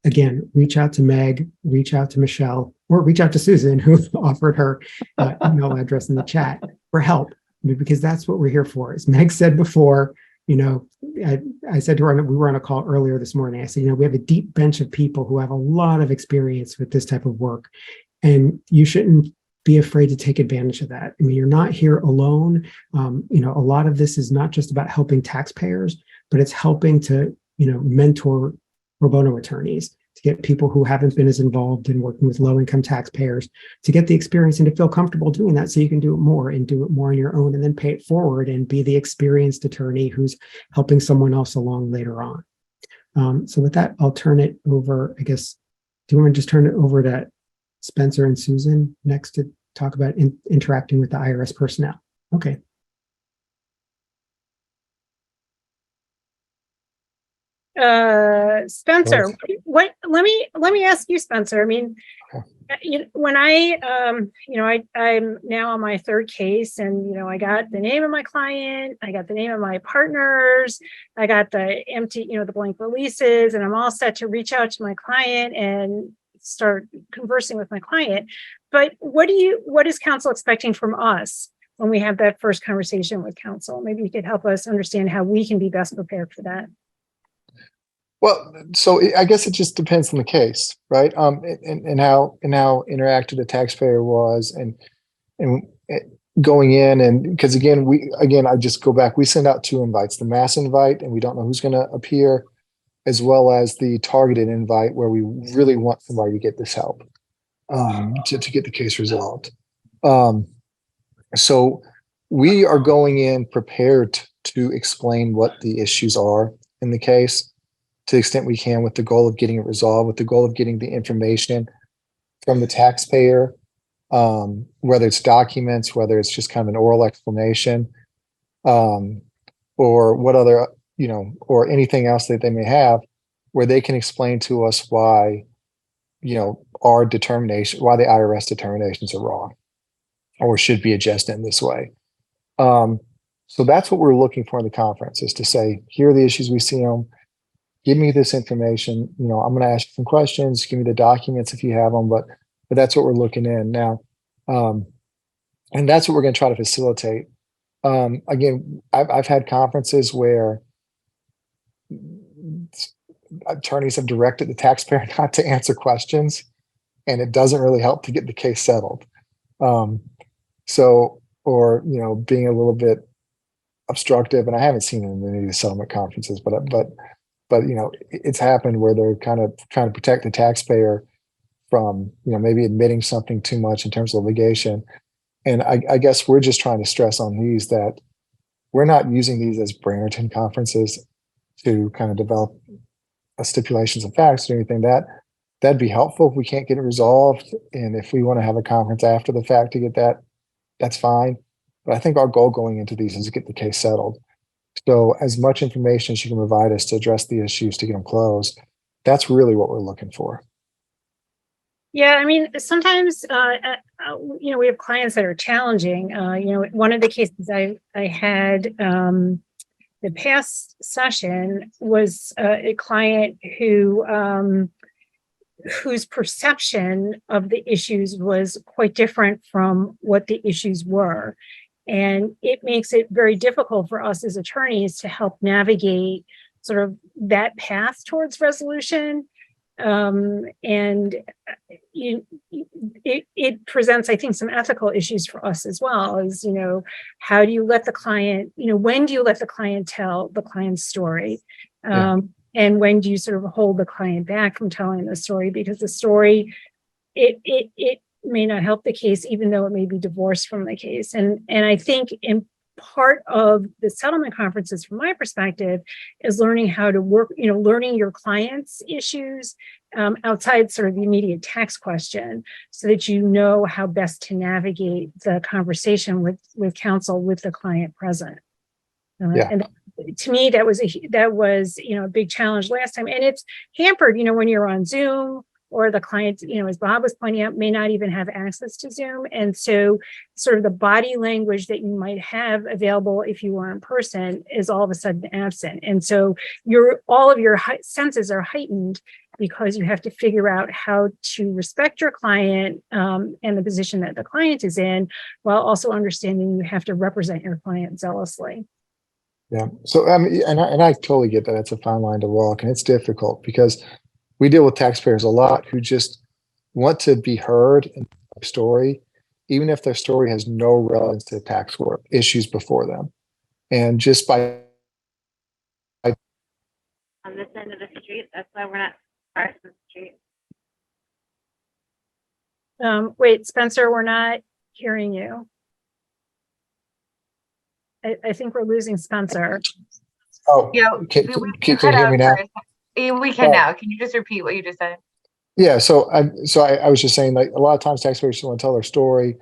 S4: Again, reach out to Meg, reach out to Michelle, or reach out to Susan, who offered her email address in the chat for help, because that's what we're here for. As Meg said before, I said to her, we were on a call earlier this morning. I said, we have a deep bench of people who have a lot of experience with this type of work, and you shouldn't be afraid to take advantage of that. I mean, you're not here alone. A lot of this is not just about helping taxpayers, but it's helping to, mentor pro bono attorneys, to get people who haven't been as involved in working with low-income taxpayers to get the experience and to feel comfortable doing that, so you can do it more on your own, and then pay it forward and be the experienced attorney who's helping someone else along later on. So with that, I'll turn it over, I guess. Do you want to just turn it over to Spencer and Susan next to talk about interacting with the IRS personnel? Okay.
S2: Spencer, let me ask you, Spencer. I mean, when I'm now on my third case, and I got the name of my client, I got the name of my partners, I got the empty, the blank releases, and I'm all set to reach out to my client and start conversing with my client. But what is counsel expecting from us when we have that first conversation with counsel? Maybe you could help us understand how we can be best prepared for that.
S6: Well, so I guess it just depends on the case, right? And how interactive the taxpayer was, and going in, and because again, I just go back. We send out two invites: the mass invite, and we don't know who's going to appear, as well as the targeted invite, where we really want somebody to get this help to get the case resolved. So we are going in prepared to explain what the issues are in the case, to the extent we can, with the goal of getting it resolved, with the goal of getting the information from the taxpayer, whether it's documents, whether it's just kind of an oral explanation, or what other, or anything else that they may have, where they can explain to us why, why the IRS determinations are wrong or should be adjusted in this way. So that's what we're looking for in the conference, is to say, here are the issues we see them. Give me this information. I'm going to ask you some questions. Give me the documents if you have them. But that's what we're looking in now, and that's what we're going to try to facilitate. Again, I've had conferences where attorneys have directed the taxpayer not to answer questions, and it doesn't really help to get the case settled. Or being a little bit obstructive, and I haven't seen it in any of the settlement conferences, but it's happened where they're kind of trying to protect the taxpayer from, maybe admitting something too much in terms of litigation. And I guess we're just trying to stress on these that we're not using these as Bremerton conferences to kind of develop stipulations of facts or anything. That'd be helpful if we can't get it resolved. And if we want to have a conference after the fact to get that, that's fine. But I think our goal going into these is to get the case settled. So as much information as you can provide us to address the issues to get them closed, that's really what we're looking for.
S2: Yeah, I mean, sometimes, we have clients that are challenging. One of the cases I had the past session was a client whose perception of the issues was quite different from what the issues were. And it makes it very difficult for us as attorneys to help navigate sort of that path towards resolution. And it presents, I think, some ethical issues for us as well. As how do you let the client? When do you let the client tell the client's story? And when do you sort of hold the client back from telling the story? Because the story, it may not help the case, even though it may be divorced from the case. And I think in part of the settlement conferences, from my perspective, is learning how to work, learning your client's issues outside sort of the immediate tax question, so that you know how best to navigate the conversation with counsel with the client present. And to me, that was a big challenge last time, and it's hampered, when you're on Zoom, or the client, as Bob was pointing out, may not even have access to Zoom. And so sort of the body language that you might have available if you were in person is all of a sudden absent. And so all of your senses are heightened, because you have to figure out how to respect your client and the position that the client is in, while also understanding you have to represent your client zealously.
S6: Yeah. So, and I totally get that. It's a fine line to walk, and it's difficult because we deal with taxpayers a lot who just want to be heard in their story, even if their story has no relevance to tax work issues before them. And just by
S8: on this end of the street, that's why we're not across the street.
S2: Wait, Spencer, we're not hearing you. I think we're losing Spencer.
S6: oh,
S1: Yeah,
S6: can
S1: we
S6: you
S1: cut
S6: hear
S1: out
S6: me now?
S1: for a sec. We can now. Can you just repeat what you just said?
S6: Yeah, so I was just saying, like, a lot of times taxpayers want to tell their story,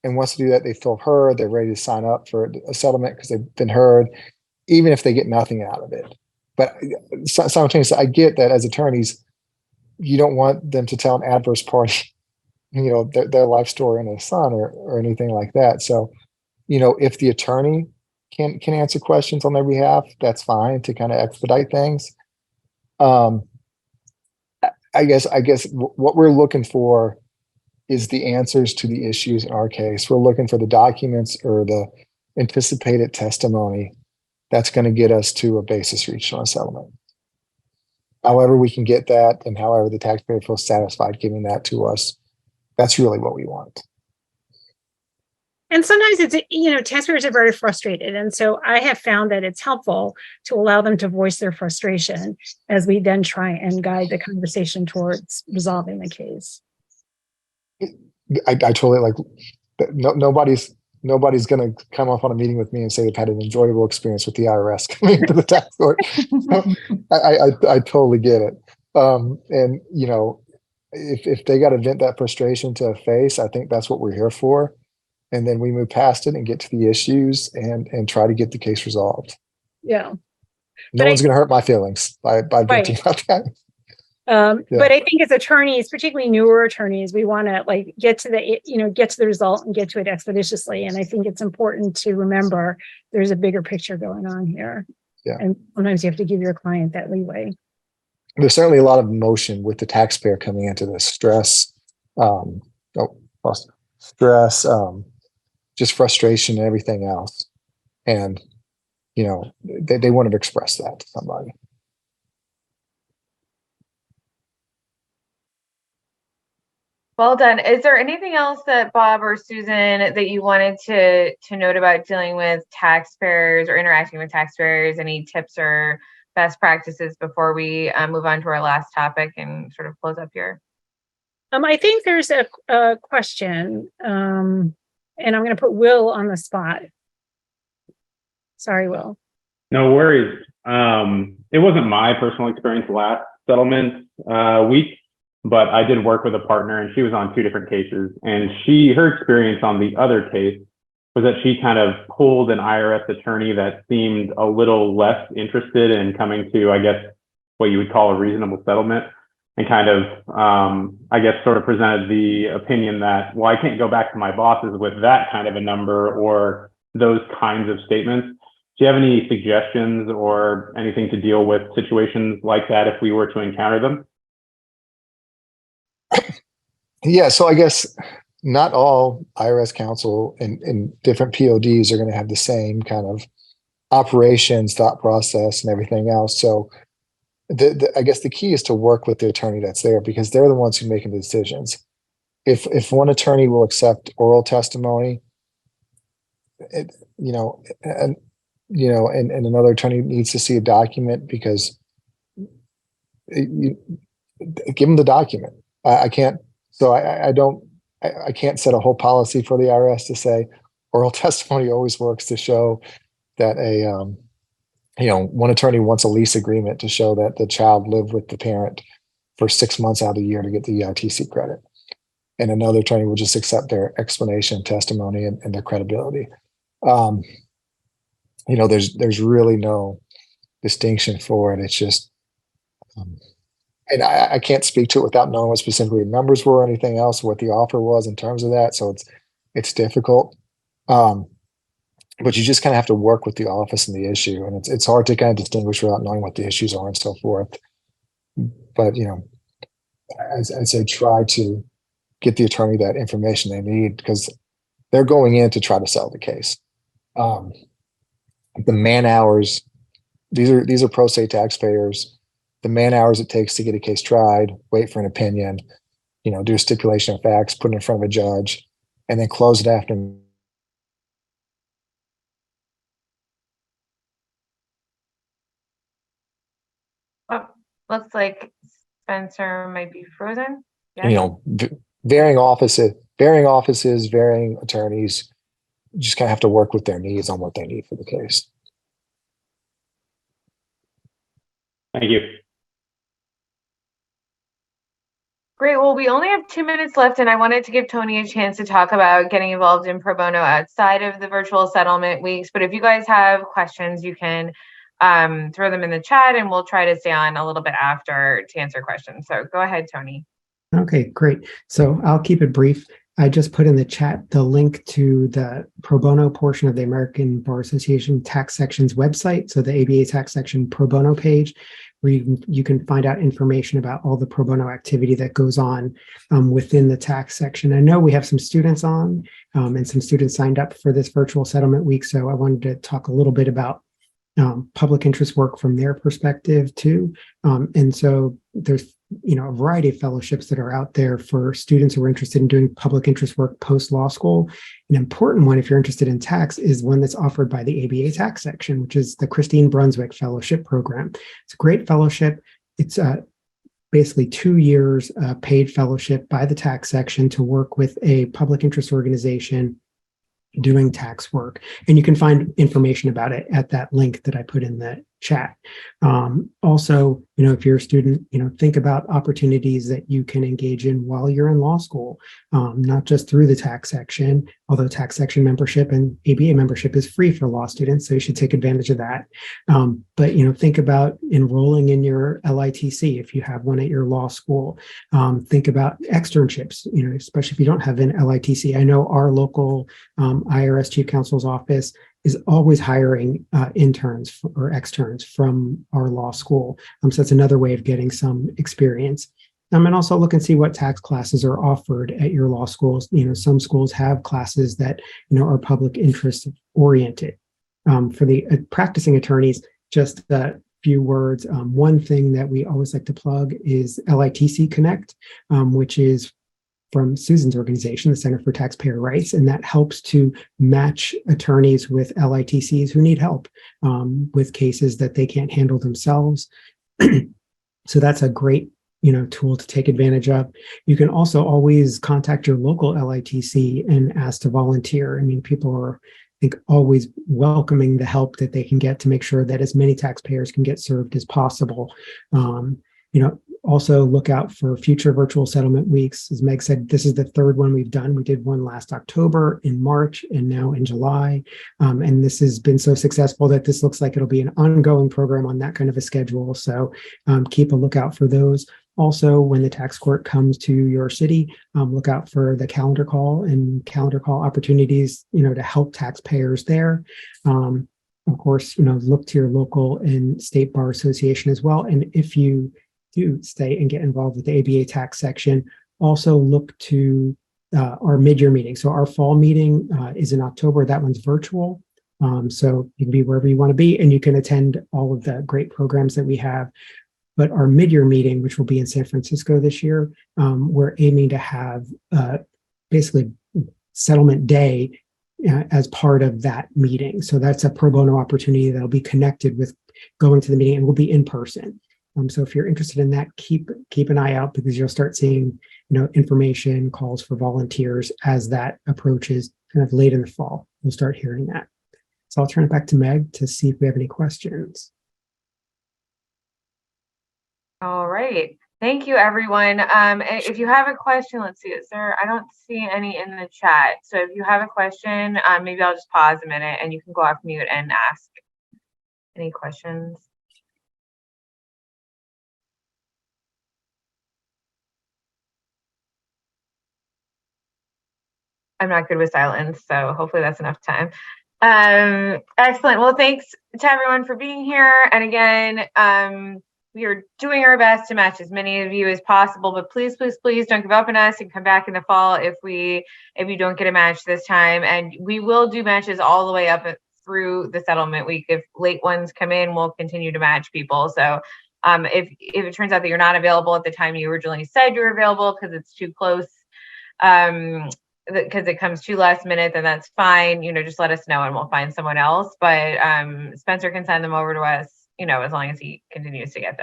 S6: and once they do that, they feel heard. They're ready to sign up for a settlement because they've been heard, even if they get nothing out of it. But simultaneously, I get that as attorneys, you don't want them to tell an adverse party, their life story in a son or anything like that. So, if the attorney can answer questions on their behalf, that's fine to kind of expedite things. I guess what we're looking for is the answers to the issues in our case. We're looking for the documents or the anticipated testimony that's going to get us to a basis reached on a settlement. However we can get that, and however the taxpayer feels satisfied giving that to us, that's really what we want.
S2: And sometimes it's, taxpayers are very frustrated. And so I have found that it's helpful to allow them to voice their frustration as we then try and guide the conversation towards resolving the case.
S6: I totally like, nobody's going to come off on a meeting with me and say they've had an enjoyable experience with the IRS coming to the tax court. I totally get it. And, if they got to vent that frustration to a face, I think that's what we're here for. And then we move past it and get to the issues and try to get the case resolved.
S2: Yeah.
S6: No one's going to hurt my feelings by venting about that.
S2: But I think as attorneys, particularly newer attorneys, we want to get to the result and get to it expeditiously. And I think it's important to remember there's a bigger picture going on here.
S6: Yeah. And
S2: sometimes you have to give your client that leeway.
S6: There's certainly a lot of emotion with the taxpayer coming into this stress, just frustration and everything else. And, they want to express that to somebody.
S1: Well done. Is there anything else that Bob or Susan that you wanted to note about dealing with taxpayers or interacting with taxpayers? Any tips or best practices before we move on to our last topic and sort of close up here?
S2: I think there's a question, and I'm going to put Will on the spot. Sorry, Will.
S9: No worries. It wasn't my personal experience last settlement week, but I did work with a partner, and she was on 2 different cases. And her experience on the other case was that she kind of pulled an IRS attorney that seemed a little less interested in coming to, I guess, what you would call a reasonable settlement, and kind of, I guess, sort of presented the opinion that, well, I can't go back to my bosses with that kind of a number or those kinds of statements. Do you have any suggestions or anything to deal with situations like that if we were to encounter them?
S6: Yeah, so I guess not all IRS counsel and different PODs are going to have the same kind of operations, thought process, and everything else. So I guess the key is to work with the attorney that's there, because they're the ones who making the decisions. If one attorney will accept oral testimony, and another attorney needs to see a document, because give them the document. I can't. So I can't set a whole policy for the IRS to say oral testimony always works, to show that one attorney wants a lease agreement to show that the child lived with the parent for 6 months out of the year to get the EITC credit. And another attorney will just accept their explanation, testimony, and their credibility. There's really no distinction for it. It's just, and I can't speak to it without knowing what specifically the numbers were or anything else, what the offer was in terms of that. So it's difficult. But you just kind of have to work with the office and the issue, and it's hard to kind of distinguish without knowing what the issues are and so forth. But as I say, try to get the attorney that information they need, because they're going in to try to sell the case. The man hours, these are pro se taxpayers. The man hours it takes to get a case tried, wait for an opinion, do a stipulation of facts, put it in front of a judge, and then close it after.
S1: Looks like Spencer might be frozen. Yeah.
S6: Varying offices, varying attorneys, just kind of have to work with their needs on what they need for the case.
S9: Thank you.
S1: Great. Well, we only have 2 minutes left, and I wanted to give Tony a chance to talk about getting involved in pro bono outside of the virtual settlement weeks. But if you guys have questions, you can throw them in the chat, and we'll try to stay on a little bit after to answer questions. So go ahead, Tony.
S4: Okay, great. So I'll keep it brief. I just put in the chat the link to the pro bono portion of the American Bar Association tax section's website. So the ABA tax section pro bono page, where you can find out information about all the pro bono activity that goes on within the tax section. I know we have some students on and some students signed up for this virtual settlement week. So I wanted to talk a little bit about public interest work from their perspective too. And so there's a variety of fellowships that are out there for students who are interested in doing public interest work post law school. An important one, if you're interested in tax, is one that's offered by the ABA tax section, which is the Christine Brunswick Fellowship Program. It's a great fellowship. It's basically 2 years paid fellowship by the tax section to work with a public interest organization doing tax work. And you can find information about it at that link that I put in the chat. Also, if you're a student, think about opportunities that you can engage in while you're in law school, not just through the tax section, although tax section membership and ABA membership is free for law students, so you should take advantage of that. But, think about enrolling in your LITC if you have one at your law school. Think about externships, especially if you don't have an LITC. I know our local IRS Chief Counsel's office is always hiring interns or externs from our law school. So that's another way of getting some experience. And also look and see what tax classes are offered at your law schools. Some schools have classes that, are public interest oriented. For the practicing attorneys, just a few words. One thing that we always like to plug is LITC Connect, which is from Susan's organization, the Center for Taxpayer Rights, and that helps to match attorneys with LITCs who need help with cases that they can't handle themselves. So that's a great tool to take advantage of. You can also always contact your local LITC and ask to volunteer. People are, I think, always welcoming the help that they can get to make sure that as many taxpayers can get served as possible. Also look out for future virtual settlement weeks. As Meg said, this is the third one we've done. We did one last October, in March, and now in July. And this has been so successful that this looks like it'll be an ongoing program on that kind of a schedule. So keep a lookout for those. Also, when the tax court comes to your city, look out for the calendar call and calendar call opportunities, to help taxpayers there. Of course, look to your local and state bar association as well. And if you do stay and get involved with the ABA tax section, also look to our mid-year meeting. So our fall meeting is in October. That one's virtual. So you can be wherever you want to be, and you can attend all of the great programs that we have. But our mid-year meeting, which will be in San Francisco this year, we're aiming to have basically settlement day as part of that meeting. So that's a pro bono opportunity that'll be connected with going to the meeting and will be in person. So if you're interested in that, keep an eye out, because you'll start seeing, information, calls for volunteers as that approaches kind of late in the fall. We'll start hearing that. So I'll turn it back to Meg to see if we have any questions.
S1: All right. Thank you, everyone. If you have a question, let's see, I don't see any in the chat. So if you have a question, maybe I'll just pause a minute and you can go off mute and ask any questions. I'm not good with silence, so hopefully that's enough time. Excellent. Well, thanks to everyone for being here. And again, we are doing our best to match as many of you as possible, but please, please, please don't give up on us and come back in the fall if you don't get a match this time. And we will do matches all the way up through the settlement week. If late ones come in, we'll continue to match people. So if it turns out that you're not available at the time you originally said you were available because it's too close, because it comes too last minute, then that's fine. Just let us know and we'll find someone else. But Spencer can send them over to us, as long as he continues to get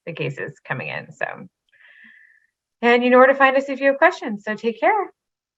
S1: the cases coming in. So, and you know where to find us if you have questions. So take care.